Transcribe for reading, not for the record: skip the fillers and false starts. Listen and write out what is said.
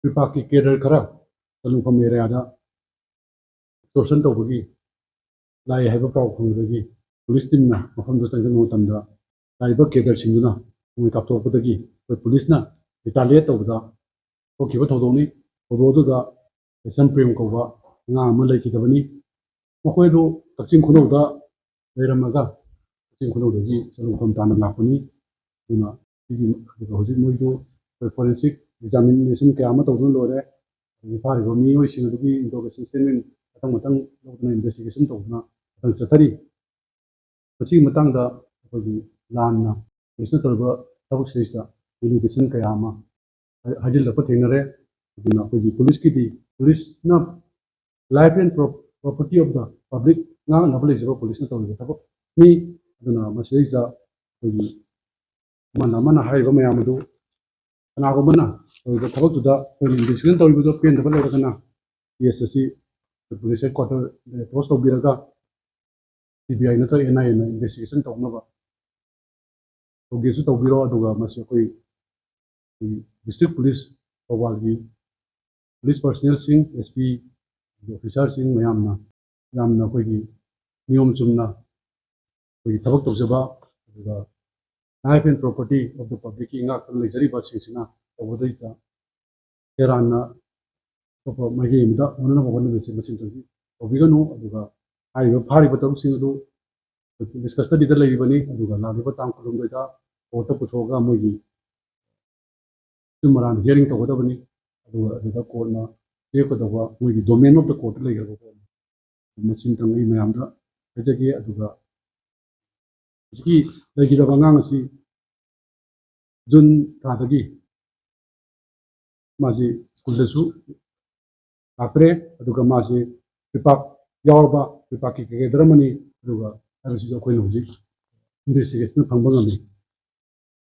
ꯄꯤꯄꯥꯛꯀꯤ cadre ꯈꯔ ꯆꯅꯨꯡꯐꯝ ꯑꯦꯔꯤꯌꯥꯗ ꯑꯦꯛꯁꯇꯣꯔꯁꯟ ꯇꯧꯕꯒꯤ ꯂꯥꯛꯏ ꯍꯥꯏꯕ ꯄꯥꯎ ꯐꯪꯕꯗꯒꯤ ꯄꯨꯂꯤꯁ ꯇꯤꯝꯅ ꯃꯐꯝꯗꯨꯗ ꯆꯪꯁꯤꯟꯕ ꯃꯇꯝꯗ ꯂꯥꯛꯏꯕ ꯀꯦꯗꯔꯁꯤꯡꯗꯨꯅ ꯅꯣꯡꯃꯩ ꯀꯥꯞꯊꯣꯛꯄꯗꯒꯤ ꯑꯩꯈꯣꯏ ꯄꯨꯂꯤꯁꯅ ꯔꯤꯇꯥꯂꯤꯌꯦꯠ ꯇꯧꯕꯗ ꯊꯣꯛꯈꯤꯕ ꯊꯧꯗꯣꯛꯅꯤ꯫ ꯊꯧꯗꯣꯛ ꯑꯗꯨꯗ ꯂꯩꯁꯝ ꯄ꯭ꯔꯦꯝ ꯀꯧꯕ ꯑꯉꯥꯡ ꯑꯃ ꯂꯩꯈꯤꯗꯕꯅꯤ꯫ ꯃꯈꯣꯏꯗꯨ ꯀꯛꯆꯤꯡ ꯈꯨꯅꯧꯗ ꯂꯩꯔꯝꯃꯒ ꯀꯛꯆꯤꯡ ꯈꯨꯅꯧꯗꯒꯤ ꯆꯅꯨꯡꯐꯝ ꯇꯥꯟꯅ ꯂꯥꯛꯄꯅꯤ꯫ ꯑꯗꯨꯅ ꯍꯧꯖꯤꯛ ꯃꯣꯏꯗꯨ ꯑꯩꯈꯣꯏ ꯐꯣꯔꯦꯟꯁꯤꯛ ꯑꯦꯛꯖꯥꯃꯤꯅꯦꯁꯟ ꯀꯌꯥ ꯑꯃ ꯇꯧꯗꯨꯅ ꯂꯣꯏꯔꯦ꯫ ꯐꯥꯔꯤꯕ ꯃꯤꯑꯣꯏꯁꯤꯡ ꯑꯗꯨꯒꯤ ꯏꯟꯇ꯭ꯔꯣꯒꯦꯁꯟ ꯁ꯭ꯇꯦꯠꯃꯦꯟ ꯃꯊꯪ ꯂꯧꯗꯨꯅ ꯏꯟꯚꯦꯁꯇꯤꯒꯦꯁꯟ ꯇꯧꯗꯨꯅ ꯃꯊꯪ ꯆꯠꯊꯔꯤ꯫ ꯃꯁꯤꯒꯤ ꯃꯇꯥꯡꯗ ꯑꯩꯈꯣꯏꯒꯤ ꯂꯥꯟꯅ ꯄꯨꯂꯤꯁꯅ ꯇꯧꯔꯤꯕ ꯊꯕꯛꯁꯤꯗꯩꯁꯤꯗ ꯑꯦꯂꯤꯒꯦꯁꯟ ꯀꯌꯥ ꯑꯃ ꯍꯥꯏꯖꯤꯜꯂꯛꯄ ꯊꯦꯡꯅꯔꯦ꯫ ꯑꯗꯨꯅ ꯑꯩꯈꯣꯏꯒꯤ ꯄꯨꯂꯤꯁꯅ life and property of the public ꯉꯥꯛꯅꯕ ꯂꯩꯖꯕ ꯄꯨꯂꯤꯁꯅ ꯇꯧꯔꯤꯕ ꯊꯕꯛꯅꯤ꯫ ꯑꯗꯨꯅ ꯃꯁꯤꯗꯩꯁꯤꯗ ꯑꯩꯈꯣꯏꯒꯤ ꯑꯃꯅ ꯍꯥꯏꯔꯤꯕ ꯃꯌꯥꯝ ꯑꯗꯨ ꯀꯅꯥꯒꯨꯝꯕꯅ ꯇꯧꯔꯤꯕ ꯊꯕꯛꯇꯨꯗ ꯑꯩꯈꯣꯏꯒꯤ ꯏꯟꯚꯦꯁꯇꯤꯒꯦꯁꯟ ꯇꯧꯔꯤꯕꯗꯣ ꯄꯦꯟꯗꯕ ꯂꯩꯔꯒꯅ ꯀꯦꯁ ꯑꯁꯤ ꯄꯨꯂꯤꯁ ꯍꯦꯗꯀ꯭ꯋꯥꯔꯇꯔꯗ ꯑꯦꯄ꯭ꯔꯣꯁ ꯇꯧꯕꯤꯔꯒ CBI ꯅꯠꯇ꯭ꯔꯒ NIA ꯅ ꯏꯟꯚꯦꯁꯇꯤꯒꯦꯁꯟ ꯇꯧꯅꯕ ꯇꯧꯒꯦꯁꯨ ꯇꯧꯕꯤꯔꯣ꯫ ꯑꯗꯨꯒ ꯃꯁꯤ ꯑꯩꯈꯣꯏ ꯗꯤꯁꯇ꯭ꯔꯤꯛ ꯄꯨꯂꯤꯁ ꯊꯧꯕꯥꯜꯒꯤ ꯄꯨꯂꯤꯁ ꯄꯥꯔꯁꯣꯅꯦꯜꯁꯤꯡ SP ꯑꯣꯐꯤꯁꯥꯔꯁꯤꯡ ꯌꯥꯝꯅ ꯑꯩꯈꯣꯏꯒꯤ ꯅꯤꯌꯣꯝ ꯆꯨꯝꯅ ꯑꯩꯈꯣꯏꯒꯤ ꯊꯕꯛ ꯇꯧꯖꯕ, ꯑꯗꯨꯒ life and property of the ꯄꯕ꯭ꯂꯤꯛꯀꯤ ꯉꯥꯛꯇꯨꯅ ꯂꯩꯖꯔꯤꯕꯁꯤꯡꯁꯤꯅ ꯇꯧꯕꯗꯩꯁꯤꯗ ꯏꯔꯥꯟꯅ ꯑꯇꯣꯞꯄ ꯃꯥꯏꯀꯩ ꯑꯃꯗ ꯑꯣꯟꯅꯅꯕ ꯍꯣꯠꯅꯕꯁꯤ ꯃꯁꯤꯃꯇꯪꯗꯤ ꯇꯧꯕꯤꯒꯅꯨ꯫ ꯑꯗꯨꯒ ꯐꯥꯔꯤꯕ ꯊꯕꯛꯁꯤꯡ ꯑꯗꯨ ꯄꯨꯂꯤꯁ ꯀꯁꯇꯗꯤꯗ ꯂꯩꯔꯤꯕꯅꯤ꯫ ꯑꯗꯨꯒ ꯂꯥꯛꯂꯤꯕ ꯇꯥꯡ 12ꯗ ꯀꯣꯔꯠꯇ ꯄꯨꯊꯣꯛꯑꯒ ꯃꯣꯏꯒꯤ ꯑꯆꯨꯝ ꯑꯔꯥꯟ ꯍꯤꯌꯥꯔꯤꯡ ꯇꯧꯒꯗꯕꯅꯤ꯫ ꯑꯗꯨꯒ ꯑꯗꯨꯗ ꯀꯣꯔꯠꯅ ꯂꯦꯞꯀꯗꯧꯕ ꯃꯣꯏꯒꯤ ꯗꯣꯃꯦꯟ ꯑꯣꯐ ꯗ ꯀꯣꯔꯠꯇ ꯂꯩꯈ꯭ꯔꯕ ꯄꯣꯠꯅꯤ꯫ ꯃꯁꯤꯃꯇꯪ ꯑꯩ ꯃꯌꯥꯝꯗ ꯍꯥꯏꯖꯒꯦ꯫ ꯑꯗꯨꯒ ꯍꯧꯖꯤꯛꯀꯤ ꯂꯩꯈꯤꯗꯕ ꯑꯉꯥꯡ ꯑꯁꯤ ꯖꯨꯟ ꯊꯥꯗꯒꯤ ꯃꯥꯁꯤ ꯁ꯭ꯀꯨꯜꯗꯁꯨ ꯂꯥꯛꯇ꯭ꯔꯦ꯫ ꯑꯗꯨꯒ ꯃꯥꯁꯤ ꯄꯤꯄꯥꯛ ꯌꯥꯎꯔꯕ ꯄꯤꯄꯥꯛꯀꯤ ꯀꯦꯗꯔ ꯑꯃꯅꯤ꯫ ꯑꯗꯨꯒ ꯍꯥꯏꯕꯁꯤꯁꯨ ꯑꯩꯈꯣꯏꯅ ꯍꯧꯖꯤꯛ ꯏꯟꯚꯦꯁꯇꯤꯒꯦꯁꯟ ꯐꯪꯕ ꯉꯝꯃꯤ꯫